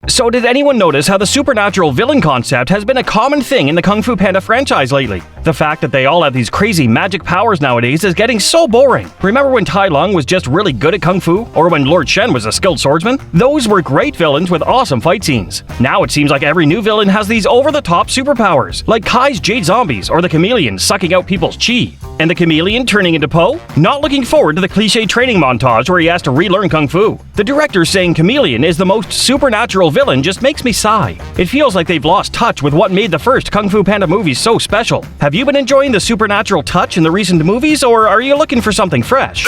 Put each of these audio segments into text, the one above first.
So did anyone notice how the supernatural villain concept has been a common thing in the Kung Fu Panda franchise lately? The fact that they all have these crazy magic powers nowadays is getting so boring. Remember when Tai Lung was just really good at Kung Fu? Or when Lord Shen was a skilled swordsman? Those were great villains with awesome fight scenes. Now it seems like every new villain has these over-the-top superpowers, like Kai's Jade Zombies or the Chameleon sucking out people's chi. And the Chameleon turning into Po? Not looking forward to the cliche training montage where he has to relearn Kung Fu. The director saying Chameleon is the most supernatural villain just makes me sigh. It feels like they've lost touch with what made the first Kung Fu Panda movies so special. Have you been enjoying the supernatural touch in the recent movies, or are you looking for something fresh?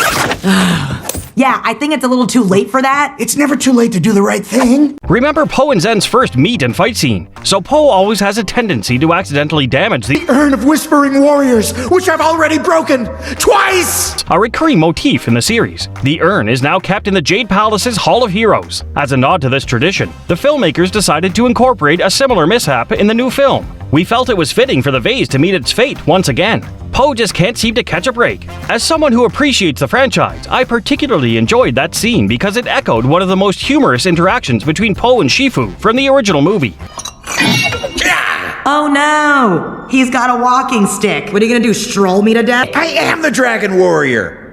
Yeah, I think it's a little too late for that. It's never too late to do the right thing. Remember Po and Zen's first meet and fight scene, so Po always has a tendency to accidentally damage the Urn of Whispering Warriors, which I've already broken twice! A recurring motif in the series. The urn is now kept in the Jade Palace's Hall of Heroes. As a nod to this tradition, the filmmakers decided to incorporate a similar mishap in the new film. We felt it was fitting for the vase to meet its fate once again. Po just can't seem to catch a break. As someone who appreciates the franchise, I particularly enjoyed that scene because it echoed one of the most humorous interactions between Po and Shifu from the original movie. Oh no! He's got a walking stick. What are you gonna do, stroll me to death? I am the Dragon Warrior!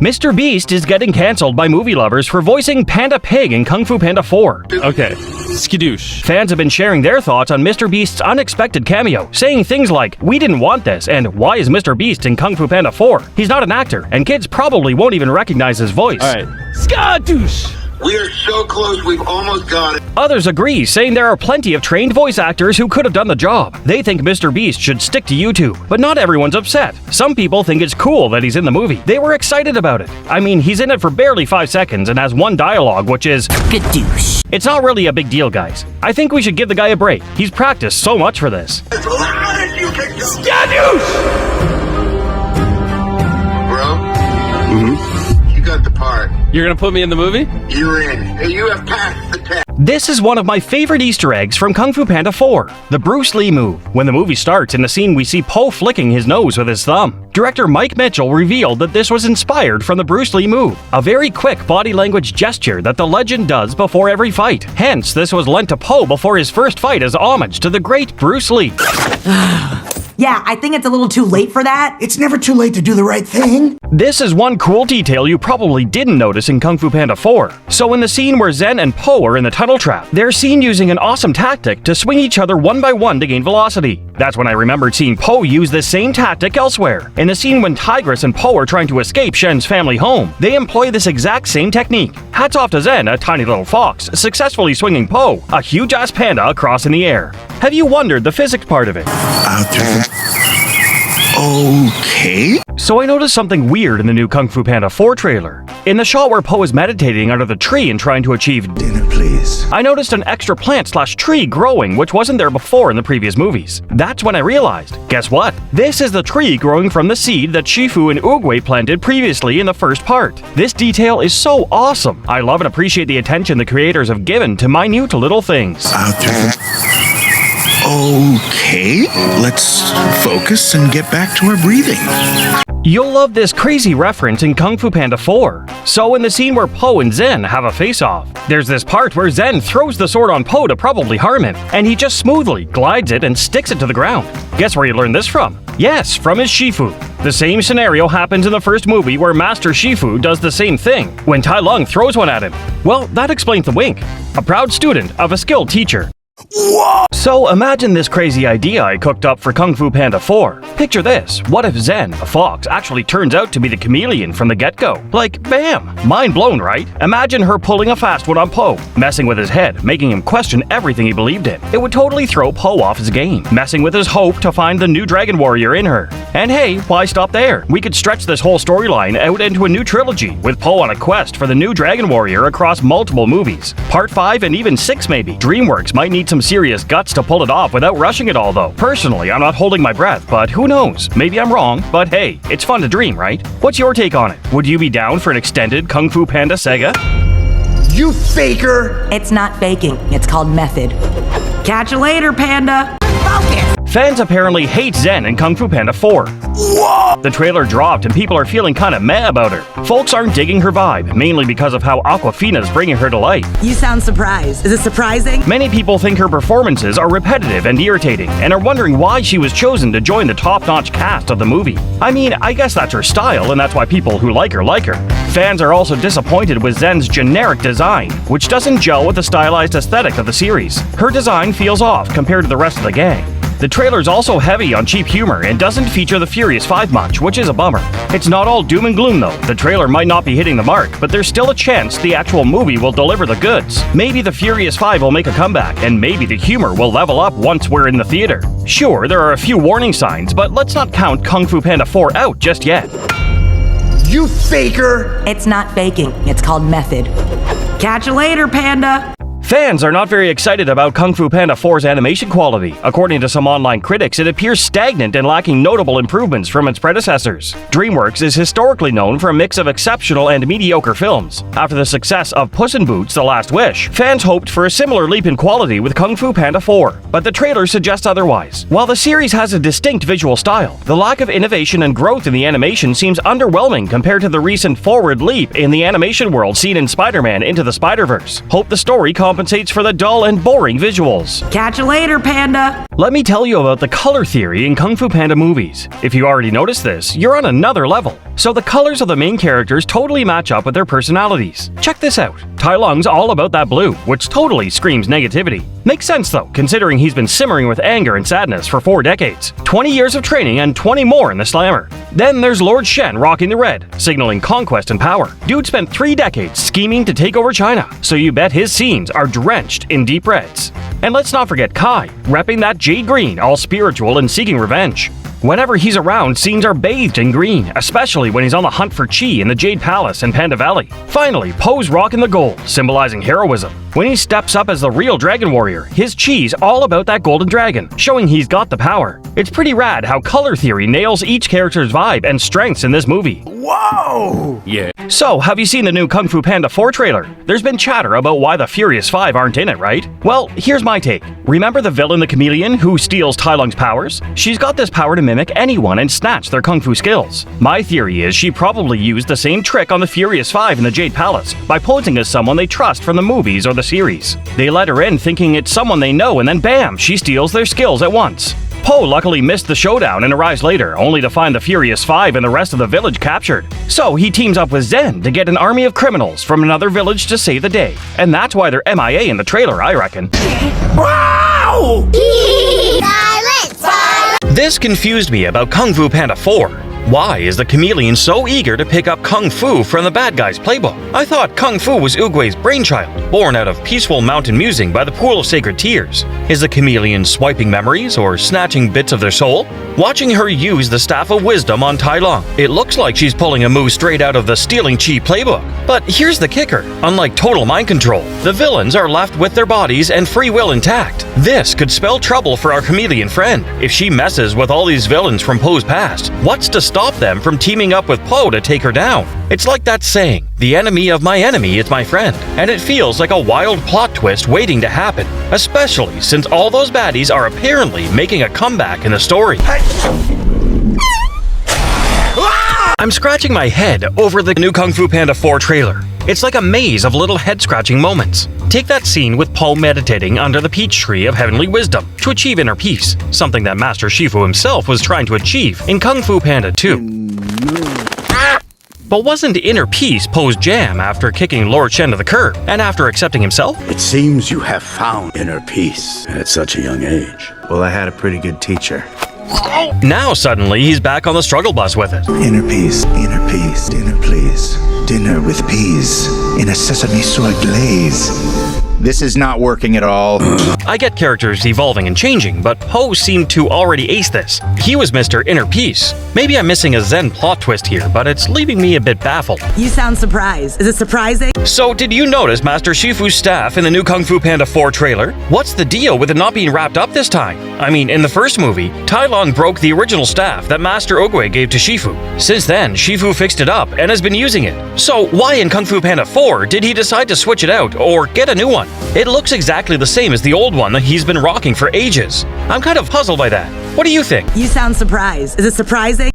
Mr. Beast is getting cancelled by movie lovers for voicing Panda Pig in Kung Fu Panda 4. Okay, skidoosh. Fans have been sharing their thoughts on Mr. Beast's unexpected cameo, saying things like, "We didn't want this," and "Why is Mr. Beast in Kung Fu Panda 4? He's not an actor, and kids probably won't even recognize his voice." Alright, skadoosh! We are so close, we've almost got it. Others agree, saying there are plenty of trained voice actors who could have done the job. They think Mr. Beast should stick to YouTube, but not everyone's upset. Some people think it's cool that he's in the movie. They were excited about it. I mean, he's in it for barely 5 seconds and has one dialogue, which is Gadoosh. It's not really a big deal, guys. I think we should give the guy a break. He's practiced so much for this. As loud as you can go. Skadoosh! Bro, you got the part. You're gonna put me in the movie? You're in. You have passed the test. This is one of my favorite Easter eggs from Kung Fu Panda 4, the Bruce Lee move. When the movie starts, in the scene we see Po flicking his nose with his thumb. Director Mike Mitchell revealed that this was inspired from the Bruce Lee move, a very quick body language gesture that the legend does before every fight. Hence, this was lent to Po before his first fight as homage to the great Bruce Lee. Yeah, I think it's a little too late for that. It's never too late to do the right thing. This is one cool detail you probably didn't notice in Kung Fu Panda 4. So in the scene where Zen and Po are in the tunnel trap, they're seen using an awesome tactic to swing each other one by one to gain velocity. That's when I remembered seeing Po use this same tactic elsewhere. In the scene when Tigress and Po are trying to escape Shen's family home, they employ this exact same technique. Hats off to Zen, a tiny little fox, successfully swinging Po, a huge-ass panda, across in the air. Have you wondered the physics part of it? Okay. So I noticed something weird in the new Kung Fu Panda 4 trailer. In the shot where Po is meditating under the tree and trying to achieve Dinner, please. I noticed an extra plant/tree growing, which wasn't there before in the previous movies. That's when I realized, guess what? This is the tree growing from the seed that Shifu and Oogway planted previously in the first part. This detail is so awesome. I love and appreciate the attention the creators have given to minute little things. Okay, let's focus and get back to our breathing. You'll love this crazy reference in Kung Fu Panda 4. So in the scene where Po and Zen have a face-off, there's this part where Zen throws the sword on Po to probably harm him, and he just smoothly glides it and sticks it to the ground. Guess where he learned this from? Yes, from his Shifu. The same scenario happens in the first movie where Master Shifu does the same thing when Tai Lung throws one at him. Well, that explains the wink. A proud student of a skilled teacher. Whoa! So imagine this crazy idea I cooked up for Kung Fu Panda 4. Picture this, what if Zen, a fox, actually turns out to be the chameleon from the get-go? Like, bam! Mind blown, right? Imagine her pulling a fast one on Po, messing with his head, making him question everything he believed in. It would totally throw Po off his game, messing with his hope to find the new Dragon Warrior in her. And hey, why stop there? We could stretch this whole storyline out into a new trilogy, with Po on a quest for the new Dragon Warrior across multiple movies. Part 5 and even 6 maybe. DreamWorks might need some serious guts to pull it off without rushing it all though. Personally, I'm not holding my breath, but who knows? Maybe I'm wrong, but hey, it's fun to dream, right? What's your take on it? Would you be down for an extended Kung Fu Panda saga? You faker! It's not faking, it's called method. Catch you later, Panda. Focus! Fans apparently hate Zen in Kung Fu Panda 4. The trailer dropped and people are feeling kinda meh about her. Folks aren't digging her vibe, mainly because of how Awkwafina's bringing her to life. You sound surprised. Is it surprising? Many people think her performances are repetitive and irritating, and are wondering why she was chosen to join the top-notch cast of the movie. I mean, I guess that's her style, and that's why people who like her like her. Fans are also disappointed with Zen's generic design, which doesn't gel with the stylized aesthetic of the series. Her design feels off compared to the rest of the gang. The trailer's also heavy on cheap humor and doesn't feature the Furious 5 much, which is a bummer. It's not all doom and gloom though. The trailer might not be hitting the mark, but there's still a chance the actual movie will deliver the goods. Maybe the Furious 5 will make a comeback, and maybe the humor will level up once we're in the theater. Sure, there are a few warning signs, but let's not count Kung Fu Panda 4 out just yet. You faker! It's not faking. It's called method. Catch you later, Panda. Fans are not very excited about Kung Fu Panda 4's animation quality. According to some online critics, it appears stagnant and lacking notable improvements from its predecessors. DreamWorks is historically known for a mix of exceptional and mediocre films. After the success of Puss in Boots: The Last Wish, fans hoped for a similar leap in quality with Kung Fu Panda 4, but the trailer suggests otherwise. While the series has a distinct visual style, the lack of innovation and growth in the animation seems underwhelming compared to the recent forward leap in the animation world seen in Spider-Man Into the Spider-Verse. Hope the story compensates for the dull and boring visuals. Catch you later, Panda. Let me tell you about the color theory in Kung Fu Panda movies. If you already noticed this, you're on another level. So the colors of the main characters totally match up with their personalities. Check this out. Tai Lung's all about that blue, which totally screams negativity. Makes sense though, considering he's been simmering with anger and sadness for 4 decades. 20 years of training and 20 more in the slammer. Then there's Lord Shen rocking the red, signaling conquest and power. Dude spent 3 decades scheming to take over China, so you bet his scenes are drenched in deep reds. And let's not forget Kai, repping that jade green, all spiritual and seeking revenge. Whenever he's around, scenes are bathed in green, especially when he's on the hunt for Chi in the Jade Palace in Panda Valley. Finally, Po's rocking the gold, symbolizing heroism. When he steps up as the real Dragon Warrior, his Chi's all about that golden dragon, showing he's got the power. It's pretty rad how color theory nails each character's vibe and strengths in this movie. Whoa! Yeah. So, have you seen the new Kung Fu Panda 4 trailer? There's been chatter about why the Furious 5 aren't in it, right? Well, here's my take. Remember the villain the chameleon who steals Tai Lung's powers? She's got this power to mimic anyone and snatch their kung fu skills. My theory is she probably used the same trick on the Furious 5 in the Jade Palace by posing as someone they trust from the movies or the series. They let her in thinking it's someone they know, and then bam, she steals their skills at once. Po luckily missed the showdown and arrives later, only to find the Furious 5 and the rest of the village captured. So he teams up with Zen to get an army of criminals from another village to save the day. And that's why they're MIA in the trailer, I reckon. Wow! This confused me about Kung Fu Panda 4. Why is the chameleon so eager to pick up Kung Fu from the bad guy's playbook? I thought Kung Fu was Oogway's brainchild, born out of peaceful mountain musing by the Pool of Sacred Tears. Is the chameleon swiping memories or snatching bits of their soul? Watching her use the Staff of Wisdom on Tai Lung, it looks like she's pulling a move straight out of the Stealing Chi playbook. But here's the kicker. Unlike total mind control, the villains are left with their bodies and free will intact. This could spell trouble for our chameleon friend. If she messes with all these villains from Po's past, what's to stop them from teaming up with Po to take her down? It's like that saying, the enemy of my enemy is my friend, and it feels like a wild plot twist waiting to happen, especially since all those baddies are apparently making a comeback in the story. I'm scratching my head over the new Kung Fu Panda 4 trailer. It's like a maze of little head-scratching moments. Take that scene with Po meditating under the peach tree of heavenly wisdom to achieve inner peace, something that Master Shifu himself was trying to achieve in Kung Fu Panda 2. But wasn't inner peace Po's jam after kicking Lord Shen to the curb and after accepting himself? It seems you have found inner peace at such a young age. Well, I had a pretty good teacher. Now suddenly he's back on the struggle bus with it. Inner peace, dinner please. Dinner with peas in a sesame soy glaze. This is not working at all. I get characters evolving and changing, but Po seemed to already ace this. He was Mr. Inner Peace. Maybe I'm missing a Zen plot twist here, but it's leaving me a bit baffled. You sound surprised. Is it surprising? So, did you notice Master Shifu's staff in the new Kung Fu Panda 4 trailer? What's the deal with it not being wrapped up this time? I mean, in the first movie, Tai Lung broke the original staff that Master Oogway gave to Shifu. Since then, Shifu fixed it up and has been using it. So, why in Kung Fu Panda 4 did he decide to switch it out or get a new one? It looks exactly the same as the old one that he's been rocking for ages. I'm kind of puzzled by that. What do you think? You sound surprised. Is it surprising?